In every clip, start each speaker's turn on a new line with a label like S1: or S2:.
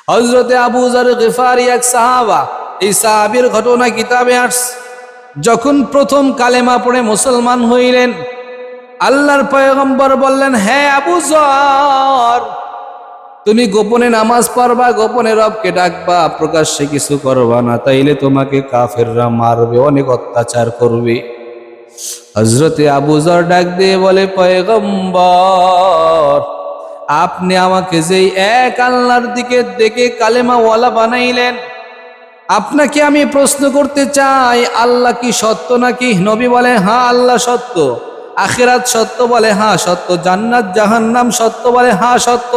S1: হযরতে আবু যর গিফারি এক সাহাবা, এই সাহাবীর ঘটনা কিতাবে আসছে। যখন প্রথম কালেমা পড়ে মুসলমান হইলেন, আল্লাহর পয়গম্বর বললেন, হে আবু যর, তুমি গোপনে নামাজ পড়বা, গোপনে রবকে ডাকবা, প্রকাশ্যে কিছু করবা না, তাইলে তোমাকে কাফেররা মারবে, অনেক অত্যাচার করবে। হযরতে আবু যর ডাক দিয়ে বলে, পয়গম্বর, আপনি আমাকে যেই এক আল্লাহর দিকে ডেকে কালেমা ওয়ালা বানাইলেন, আপনাকে আমি প্রশ্ন করতে চাই, আল্লাহ কি সত্য নাকি? নবী বলে, হ্যাঁ আল্লাহ সত্য। আখিরাত সত্য? বলে হ্যাঁ সত্য। জান্নাত জাহান্নাম সত্য? বলে হ্যাঁ সত্য।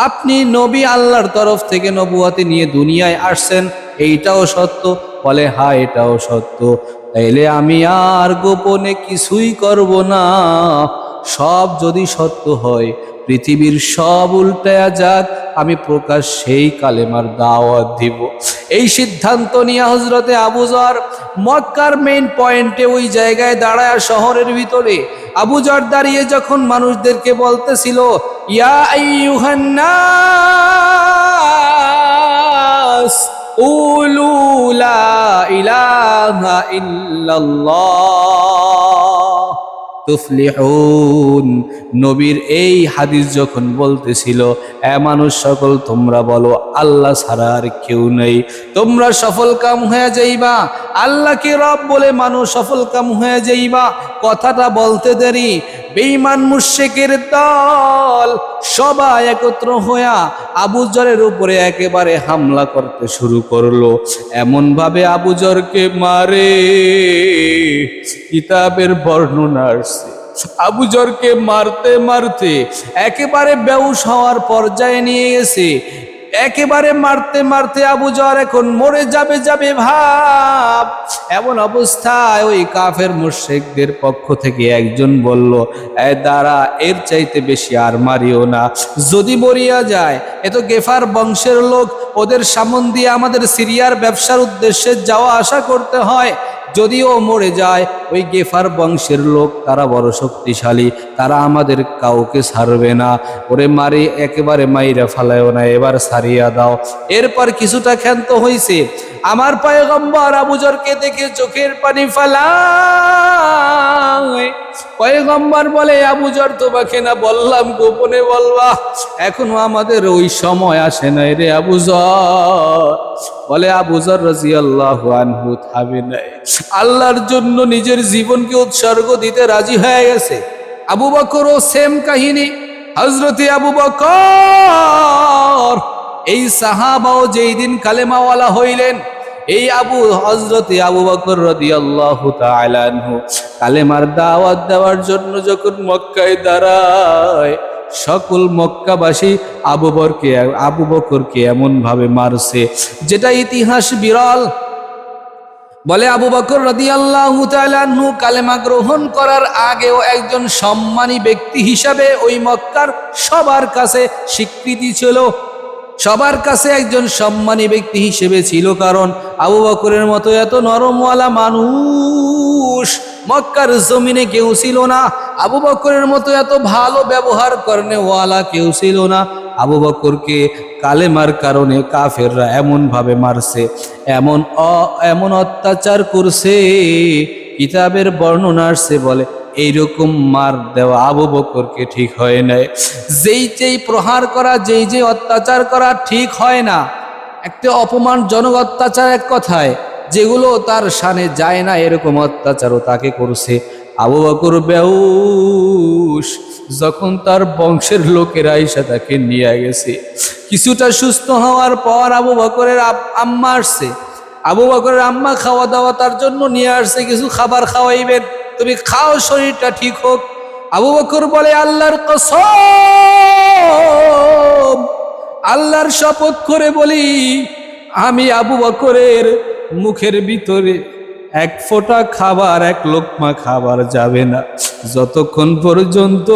S1: আপনি নবী, আল্লাহর তরফ থেকে নবুয়তি নিয়ে দুনিয়ায় আসছেন, এইটাও সত্য? বলে হ্যাঁ এটাও সত্য। তাইলে আমি আর গোপনে কিছুই করব না। সব যদি সত্য হয়, পৃথিবীর সব উল্টায়া যাক, আমি প্রকাশ্যেই কালেমার দাওয়াত দিব। এই সিদ্ধান্ত নিয়ে হযরতে আবু যর মক্কার মেইন পয়েন্টে ওই জায়গায় দাঁড়ায়, শহরের ভিতরে আবু যর দাঁড়িয়ে যখন মানুষদেরকে বলতেছিল, ইয়া আইয়ুহান নাস কুলু লা ইলাহা ইল্লাল্লাহ তুফলিহুন, নবীর এই হাদিস যখন বলতেছিল, এ মানুষ সকল, তোমরা বলো আল্লাহ ছাড়া আর কেউ নেই, তোমরা সফল কাম হয়ে যাইবা। আল্লাহকে রব বলে মানুষ সফল কাম হয়ে যাইবা। কথাটা বলতে দেরি বেঈমান মুশরিকের দল সবাই একত্র হইয়া আবু যরের উপরে একেবারে হামলা করতে শুরু করলো। এমন ভাবে আবু যরকে মারে, কিতাবের বর্ণনা আসছে, আবু যরকে মারতে মারতে একেবারে বেহুশ হওয়ার পর্যায়ে নিয়ে গেছে। একেবারে মারতে মারতে আবু যর এখন মরে যাবে যাবে ভাব। এমন অবস্থায় ওই কাফের মুশরিকদের পক্ষ থেকে একজন বলল, এ দাঁড়া, এর চাইতে বেশি আর মারিও না, যদি মরিয়া যায় এ তো গেফার বংশের লোক, ওদের সামন দিয়ে আমাদের সিরিয়ার ব্যবসার উদ্দেশ্যে যাওয়া আসা করতে হয়, যদিও মরে যায় ওই গেফার বংশের লোক, তারা বড় শক্তিশালী, তারা আমাদের কাউকে ছাড়বে না, ওরে মারি একেবারে মাইরা ফালায়ও না, এবার ছাড়িয়া দাও। এরপর কিছুটা ক্ষান্ত হইছে, আমার পয়গম্বর আবু যরকে দেখে চোখের পানি ফালায়। পয়গম্বর বলে, আবু যর, তোমাকে না বললাম গোপনে বলবা, এখনো আমাদের ওই সময় আসে নাই রে আবু যর। বলে আবু যর রাদিয়াল্লাহু আনহু থামে নাই, আল্লাহর জন্য নিজের জীবনকে উৎসর্গ দিতে রাজি হয়ে গেছে। আবু বকরও সেম কাহিনী। হযরতে আবু বকর, এই সাহাবাও যেই দিন কালেমাওয়ালা হইলেন, এই হযরতে আবু বকর রাদিয়াল্লাহু তাআলা আনহু কালেমার দাওয়াত দেওয়ার জন্য যখন মক্কায় দাঁড়ায়, সকল মক্কাবাসী আবু বকরকে এমন ভাবে মারছে যেটা ইতিহাস বিরল। বলে আবু বকর রাদিয়াল্লাহু তাআলা আনহু কালেমা গ্রহণ করার আগেও একজন সম্মানী ব্যক্তি হিসাবে ওই মক্কার সবার কাছে স্বীকৃতি ছিল, সবার কাছে একজন সম্মানী ব্যক্তি হিসেবে ছিল। কারণ আবু বকরের মতো এত নরমওয়ালা মানুষ মক্কার জমিনে কেউ ছিল না, আবু বকরের মতো এত ভালো ব্যবহার করেওয়ালা কেউ ছিল না। আবু বকরকে কালেমার কারণে কাফেররা এমন ভাবে মারছে, এমন অত্যাচার করছে, কিতাবের বর্ণনা আসছে, বলে এইরকম মার দেওয়া আবু বকরকে ঠিক হয় নাই। যেই প্রহার করা, যেই অত্যাচার করা ঠিক হয় না। একটা অপমানজনক অত্যাচার এক কথায়, যেগুলো তার শানে যায় না, এরকম অত্যাচারও তাকে করছে। আবু বকর বেহুশ, যখন তার বংশের লোকেরা এসে তাকে নিয়ে গেছে, কিছুটা সুস্থ হওয়ার পর আবু বকরের আম্মা আসছে। আবু বকরের আম্মা খাওয়া দাওয়া তার জন্য নিয়ে আসছে, কিছু খাবার খাওয়াইবেন, তুমি খাও, শরীরটা ঠিক হোক। আবু বকর বলে, আল্লাহর কসম, আল্লাহর শপথ করে বলি, আমি আবু বকরের মুখের ভিতরে এক ফোঁটা খাবার, এক লোকমা খাবার যাবে না, যতক্ষণ পর্যন্ত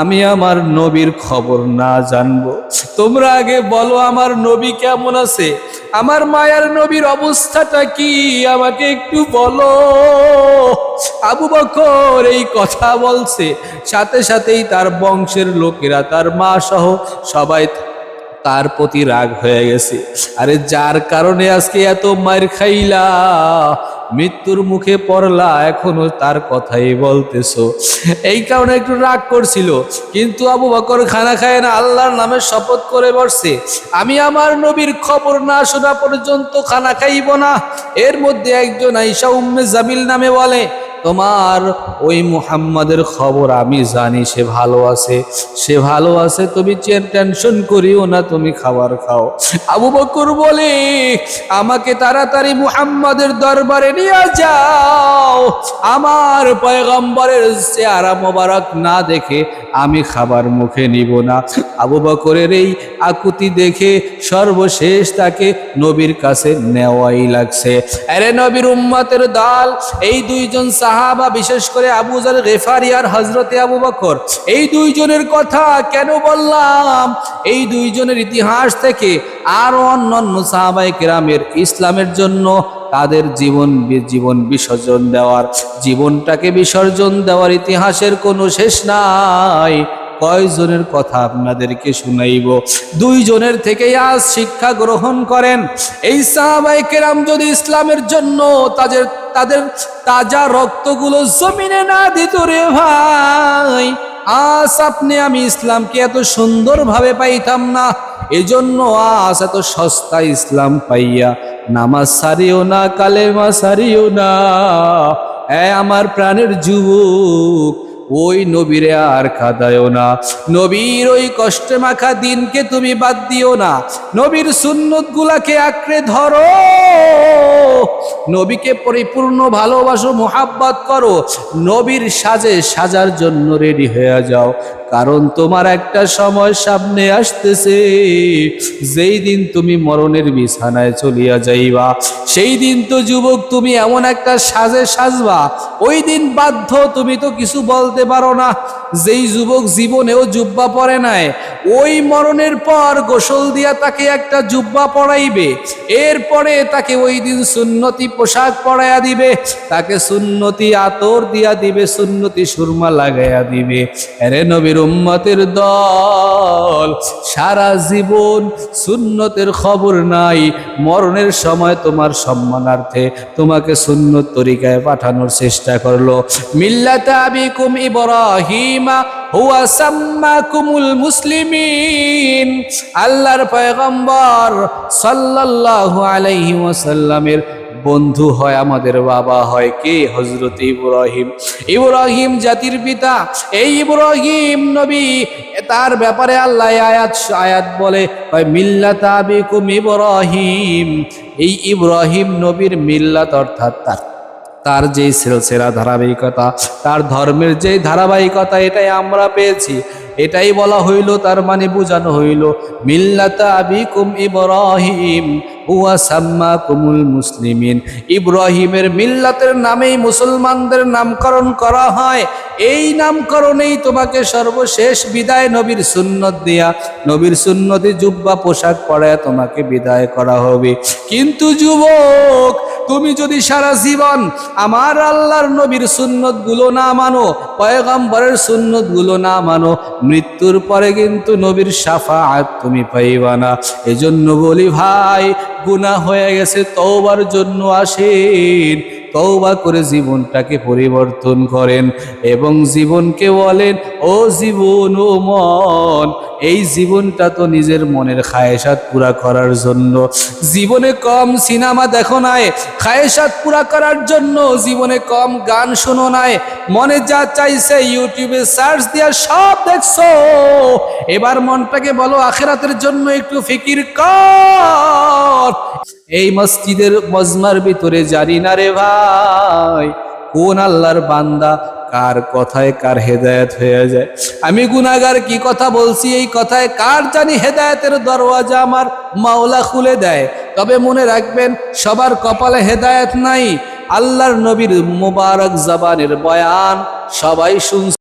S1: আমি আমার নবীর খবর না জানবো। তোমরা আগে বলো, আমার নবী কেমন আছে, আমার মায়ার নবীর অবস্থাটা কি, আমাকে একটু বলো। আবু বকর এই কথা বলছে, সাথে সাথেই তার বংশের লোকেরা, তার মা সহ সবাই তার প্রতি রাগ হয়ে গেছে। আরে যার কারণে আজকে এত মার খাইলা, মৃত্যুর মুখে পড়লা, এখনো তার কথাই বলতেছো, এই কারণে একটু রাগ করছিল। কিন্তু আবু বকর খানা খায় না, আল্লাহর নামে শপথ করে বসছে, আমি আমার নবীর খবর না শোনা পর্যন্ত খানা খাইব না। এর মধ্যে একজন আয়েশা উম্মে জামিল নামে বলে, তোমার ওই মুহাম্মাদের খবর আমি জানি, সে ভালো আছে, সে ভালো আছে, তুমি টেনশন করিও না, তুমি খাবার খাও। আবু বকর বলে, আমাকে তাড়াতাড়ি মুহাম্মাদের দরবারে নিয়ে যাও, আমার পয়গম্বরের চেহারা মোবারক না দেখে আমি খাবার মুখে নিব না। আবু বকরের এই আকুতি দেখে সর্বশেষ তাকে নবীর কাছে নেওয়াই লাগছে। আরে নবীর উম্মতের দল, এই দুইজন সাহাবা, বিশেষ করে আবু যর গিফারি আর হযরতে আবু বকর, এই দুইজনের কথা কেন বললাম? এই দুইজনের ইতিহাস থেকে আরো অন্যান্য সাহাবায়ে কেরামের ইসলামের জন্য তাদের জীবন বিসর্জন দেওয়ার, জীবনটাকে বিসর্জন দেওয়ার ইতিহাসের কোনো শেষ নাই। কয়জনের কথা আপনাদেরকে শুনাইব, দুইজনের থেকেই আজ শিক্ষা গ্রহণ করেন। এই সাহাবায়ে কেরাম যদি ইসলামের জন্য তাদের তাজা রক্তগুলো জমিনে না দিত রে ভাই, আজ আপনি আমি ইসলামকে এত সুন্দরভাবে পাইতাম না। এজন্য আজ এত সস্তা ইসলাম পাইয়া নামাজ সারিও না, কালেমা সারিও না। আমার প্রাণের যুবক, ওই নবীরে আর কাঁদায়ও না, নবীর ওই কষ্টে মাখা দিনকে তুমি বাদ দিও না, নবীর সুন্নত গুলাকে আঁকড়ে ধরো, নবীকে পরিপূর্ণ ভালোবাসো, মোহাব্বত করো, নবীর সাজে সাজার জন্য রেডি হয়ে যাও। কারণ তোমার একটা সময় সামনে আসতেছে, যেই দিন তুমি মরণের বিছানায় চলিয়া যাইবা, সেই দিন তো যুবক তুমি এমন একটা সাজে সাজবা, ওই দিন বাধ্য, তুমি তো কিছু বলতে পারো না। যেই যুবক জীবনেও জুব্বা পরে নাই, ওই মরণের পর গোসল দিয়া তাকে একটা জুব্বা পরাইবে, এরপরে তাকে ওই দিন সুন্নতি পোশাক পরাইয়া দিবে, তাকে সুন্নতি আতর দিয়া দিবে, সুন্নতি সুরমা লাগাইয়া দিবে। আরে নবীর উম্মতের দল, সারা জীবন সুন্নতের খবর নাই, মরণের সময় তোমার সম্মানার্থে তোমাকে সুন্নত তরিকায় পাঠানোর চেষ্টা করলো। মিল্লাতা আবিকুম ইব্রাহিমা হুয়া সাম্মাকুমুল মুসলিমিন, আল্লাহর পয়গম্বর সাল্লাল্লাহু আলাইহি ওয়াসাল্লামের বন্ধু হয়, আমাদের বাবা হয় কে? হযরত ইব্রাহিম। ইব্রাহিম জাতির পিতা। এই ইব্রাহিম নবী, তার ব্যাপারে আল্লাহ আয়াত বলে, মিল্লাতা আবিকুম ইব্রাহিম। এই ইব্রাহিম নবীর মিল্লাত অর্থাৎ তার যেই সিলসিলা ধারাবাহিকতা, তার ধর্মের যেই ধারাবাহিকতা, এটাই আমরা পেয়েছি, এটাই বলা হইল। তার মানে বোঝানো হইল, মিল্লাতা আবিকুম ইব্রাহিম হুয়া সাম্মাকুমুল মুসলিমিন। ইব্রাহিমের মিল্লাতের নামেই মুসলমানদের নামকরণ করা হয়। এই নামকরণেই তোমাকে সর্বশেষ বিদায় নবীর সুন্নত দিয়া, নবীর সুন্নতি জুব্বা পোশাক পরায় তোমাকে বিদায় করা হবে। কিন্তু যুবক, তুমি যদি সারা জীবন আমার আল্লাহর নবীর সুন্নত গুলো না মানো, পয়গম্বরের সুন্নত গুলো না মানো, মৃত্যুর পরে কিন্তু নবীর শাফাআত তুমি পাইবা না। এজন্য বলি ভাই, গুনাহ হয়ে গেছে, তওবার জন্য আসেন, তওবা করে জীবনটাকে পরিবর্তন করেন এবং জীবনকে বলেন, ও জীবন, ও মন, এই জীবনটা তো নিজের মনের খায়েশাত পুরা করার জন্য। জীবনে কম সিনেমা দেখো নাই খায়েশাত পুরা করার জন্য, জীবনে কম গান শোনো নাই, মনে যা চাইছে ইউটিউবে সার্চ দিয়া সব দেখছো। এবার মনটাকে বলো, আখিরাতের জন্য একটু ফিকির কর। এই মসজিদের মজমার ভিতরে জানি না রে ভাই, কোন আল্লাহর বান্দা কার কথায় কার হেদায়েত হয়ে যায়। আমি গুনাহগার কি কথা বলছি, এই কথায় কার জানি হেদায়েতের দরওয়াজা আমার মাওলা খুলে দেয়। তবে মনে রাখবেন, সবার কপালে হেদায়েত নাই। আল্লাহর নবীর মুবারক জবানের বয়ান সবাই শুনছে।